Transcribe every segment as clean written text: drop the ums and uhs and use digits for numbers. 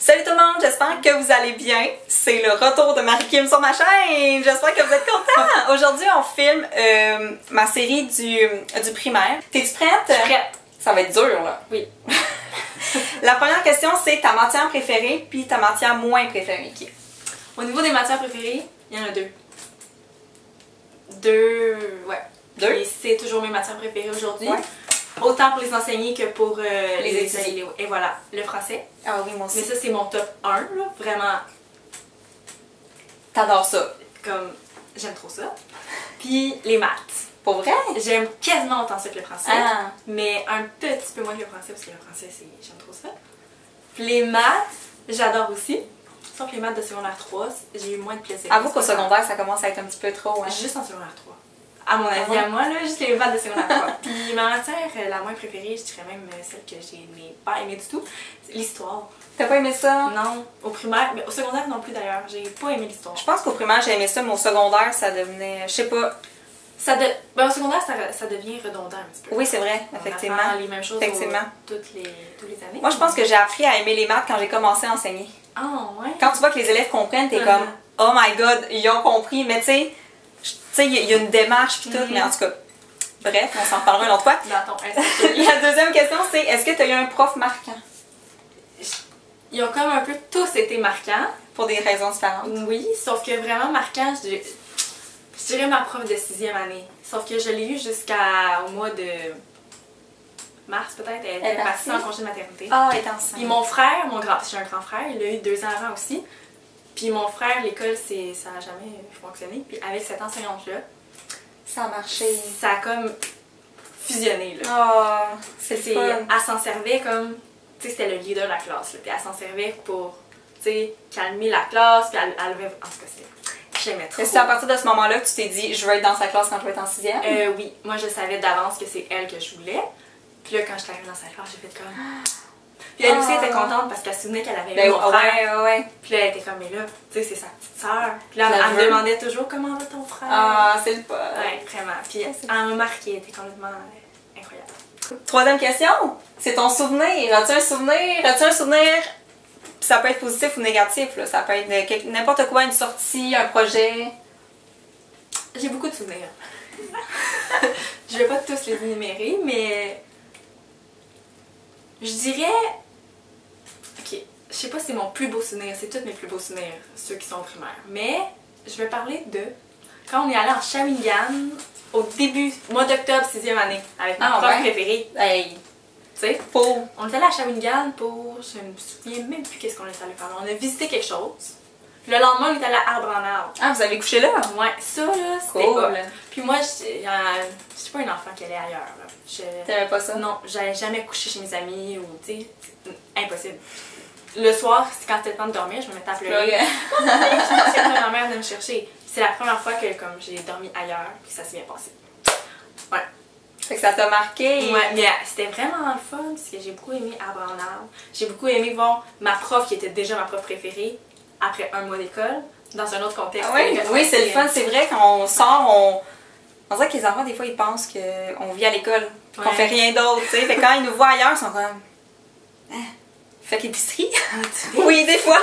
Salut tout le monde, j'espère que vous allez bien. C'est le retour de Marie-Kim sur ma chaîne. J'espère que vous êtes contents. Aujourd'hui, on filme ma série du primaire. T'es-tu prête? Je suis prête. Ça va être dur, là. Oui. La première question, c'est ta matière préférée puis ta matière moins préférée. Au niveau des matières préférées, il y en a deux. Ouais. Deux? Et c'est toujours mes matières préférées aujourd'hui. Ouais. Autant pour les enseigner que pour Les étudier. Et voilà, le français. Ah oui, moi aussi. Mais ça, c'est mon top 1, là. Vraiment, T'adores ça. comme, j'aime trop ça. Puis les maths. Pour vrai? J'aime quasiment autant ça que le français. Ah. Mais un petit peu moins que le français, parce que le français, j'aime trop ça. Puis les maths, j'adore aussi. Sauf que les maths de secondaire 3, j'ai eu moins de plaisir. Avoue qu'au secondaire, ça commence à être un petit peu trop, hein? Juste en secondaire 3. À mon avis, ouais? à moi, là, juste les maths de secondaire 3. Puis ma matière, la moins préférée, je dirais même celle que j'ai pas aimée du tout, c'est l'histoire. T'as pas aimé ça? Non, au primaire, mais au secondaire non plus d'ailleurs, j'ai pas aimé l'histoire. Je pense qu'au primaire, j'ai aimé ça, mais au secondaire, ça devenait... Je sais pas. Ben, au secondaire, ça devient redondant un petit peu. Oui, c'est vrai, On effectivement. apprend les mêmes choses Effectivement. tous les années. Moi, je pense que j'ai appris à aimer les maths quand j'ai commencé à enseigner. Ah, ouais? Quand tu vois que les élèves comprennent, t'es comme « Oh my God, ils ont compris! » Mais tu sais, il y a une démarche pis tout, mais en tout cas, bref, on s'en reparlera une autre fois. Dans ton institut. La deuxième question, c'est est-ce que tu as eu un prof marquant? Ils ont comme un peu tous été marquants. Pour des raisons différentes. Oui, sauf que vraiment marquant, je dirais ma prof de 6e année. Sauf que je l'ai eue jusqu'au mois de mars peut-être. Elle était partie en congé de maternité. Ah, elle est enceinte. Puis mon frère, j'ai un grand frère, il l'a eu 2 ans avant aussi. Puis mon frère, l'école, ça n'a jamais fonctionné. Puis avec cette enseignante-là, ça a marché. Ça a comme fusionné, là. Oh, c'est fun. Elle s'en servait comme, tu sais, c'était le leader de la classe, là. Puis elle s'en servait pour, tu sais, calmer la classe. Puis elle avait, en tout cas, j'aimais trop. Et c'est à partir de ce moment-là que tu t'es dit, je veux être dans sa classe quand je vais être en 6e? Oui, moi je savais d'avance que c'est elle que je voulais. Puis là, quand je suis arrivée dans sa classe, j'ai fait comme. Puis elle aussi était contente parce qu'elle se souvenait qu'elle avait eu mon frère. Ouais. Puis là, elle était comme, mais là, tu sais, c'est sa petite sœur. Puis là, elle me demandait toujours comment va ton frère. Ah, c'est le fun. Ouais, vraiment. Puis elle m'a marquée, elle était complètement incroyable. Troisième question, c'est ton souvenir. As-tu un souvenir? As-tu un souvenir? Puis ça peut être positif ou négatif, là. Ça peut être n'importe quoi, une sortie, un projet. J'ai beaucoup de souvenirs. Je vais pas tous les énumérer, mais je dirais. Ok, je sais pas si c'est mon plus beau souvenir, c'est tous mes plus beaux souvenirs, ceux qui sont primaires. Mais je vais parler de quand on est allé en Shawinigan au début, mois d'octobre, 6e année, avec ma prof préférée. Hey! Tu sais, on est allé à Shawinigan pour. Je me souviens même plus qu'est-ce qu'on est allé faire. On a visité quelque chose. Le lendemain, on est allé à Arbre en Arbre. Ah, vous avez couché là? Ouais, ça là, c'était cool. Puis moi, je suis pas une enfant qui allait ailleurs. T'aimais pas ça? Non, j'allais jamais coucher chez mes amis ou, tu sais, impossible. Le soir, quand c'était le temps de dormir, je me mettais à pleurer. Je pensais que ma mère venait me chercher. C'est la première fois que comme j'ai dormi ailleurs, puis ça s'est bien passé. Ouais. Fait que ça t'a marqué. Ouais, mais c'était vraiment le fun, parce que j'ai beaucoup aimé Arbre en Arbre. J'ai beaucoup aimé voir ma prof, qui était déjà ma prof préférée, après un mois d'école, dans un autre contexte. Ah oui, c'est le fun. C'est vrai, quand on sort, on dirait que les enfants, des fois, ils pensent qu'on vit à l'école, qu'on fait rien d'autre, tu sais. Fait que quand ils nous voient ailleurs, ils sont comme... Hein? Fait l'épicerie? Oui, des fois.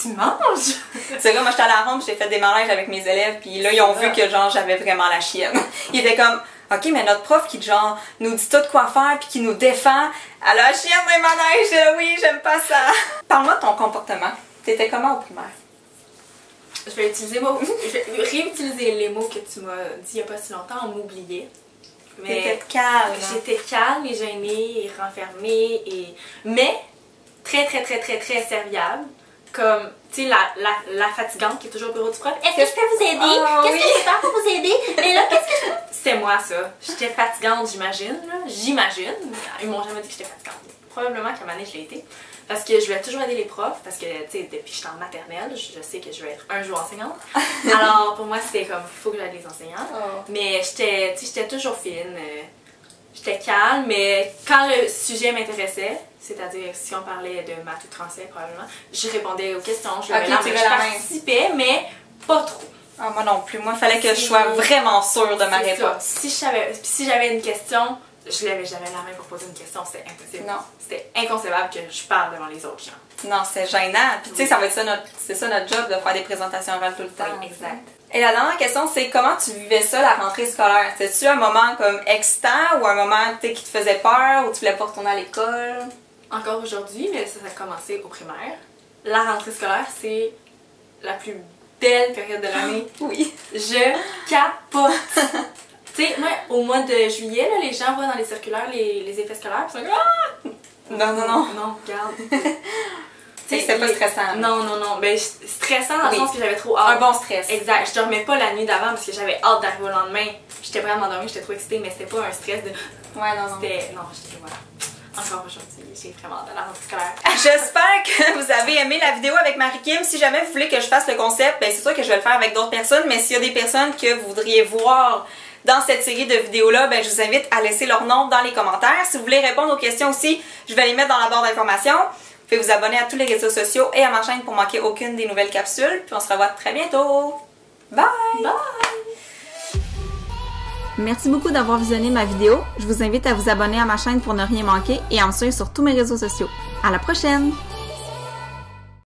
Tu manges? C'est vrai, moi, j'étais à la ronde, j'ai fait des manèges avec mes élèves, puis là, ils ont vu que, genre, j'avais vraiment la chienne. Ils étaient comme... OK, mais notre prof qui, genre, nous dit tout quoi faire puis qui nous défend, elle a la chienne des manèges, oui, j'aime pas ça. Parle-moi de ton comportement. T'étais comment au primaire? Je vais réutiliser les mots que tu m'as dit il y a pas si longtemps, on m'oubliait. T'étais calme. J'étais calme et gênée et renfermée, mais très très très très très serviable. Comme, tu sais, la fatigante qui est toujours au bureau du prof. Est-ce que je peux vous aider? Qu'est-ce que je peux faire pour vous aider? Mais là, qu'est-ce que je peux... C'était moi, ça. J'étais fatigante, j'imagine. J'imagine. Ils m'ont jamais dit que j'étais fatigante. Probablement qu'à un moment donné, je l'ai été. Parce que je voulais toujours aider les profs. Parce que, tu sais, depuis que j'étais en maternelle, je sais que je vais être un jour enseignante. Alors, pour moi, c'était comme, il faut que j'aide les enseignants. Mais j'étais toujours fine. J'étais calme, mais quand le sujet m'intéressait, c'est-à-dire si on parlait de maths ou de français probablement, je répondais aux questions, je participais, mais pas trop. Ah, moi non plus. Moi, il fallait que je sois vraiment sûre de ma réponse. Si j'avais une question, je levais jamais la main pour poser une question, c'était impossible. Non. C'était inconcevable que je parle devant les autres gens. Non, c'est gênant. Puis tu sais, ça va être ça c'est ça notre job, de faire des présentations orales tout le temps. Oui, exact. Et la dernière question, c'est comment tu vivais ça, la rentrée scolaire? C'était-tu un moment comme excitant ou un moment qui te faisait peur ou tu voulais pas retourner à l'école? Encore aujourd'hui, mais ça a commencé au primaire. La rentrée scolaire, c'est la plus belle période de l'année. Oui. Je capote! Tu sais, moi, au mois de juillet, là, les gens voient dans les circulaires les effets scolaires, puis ils sont comme ah! Non, regarde. C'était pas stressant. Non. Ben, stressant dans le sens que j'avais trop hâte. Un bon stress. Exact. Je dormais pas la nuit d'avant parce que j'avais hâte d'arriver au lendemain. J'étais prête à m'endormir, j'étais trop excitée, mais c'était pas un stress de. Ouais, non. C'était. Non, j'étais. Voilà. Encore aujourd'hui, j'ai vraiment de la rentrée scolaire. J'espère que vous avez aimé la vidéo avec Marie-Kim. Si jamais vous voulez que je fasse le concept, ben c'est sûr que je vais le faire avec d'autres personnes, mais s'il y a des personnes que vous voudriez voir dans cette série de vidéos-là, ben je vous invite à laisser leur nom dans les commentaires. Si vous voulez répondre aux questions aussi, je vais les mettre dans la barre d'informations. Vous pouvez vous abonner à tous les réseaux sociaux et à ma chaîne pour manquer aucune des nouvelles capsules. Puis on se revoit très bientôt. Bye! Bye! Merci beaucoup d'avoir visionné ma vidéo. Je vous invite à vous abonner à ma chaîne pour ne rien manquer et à me suivre sur tous mes réseaux sociaux. À la prochaine!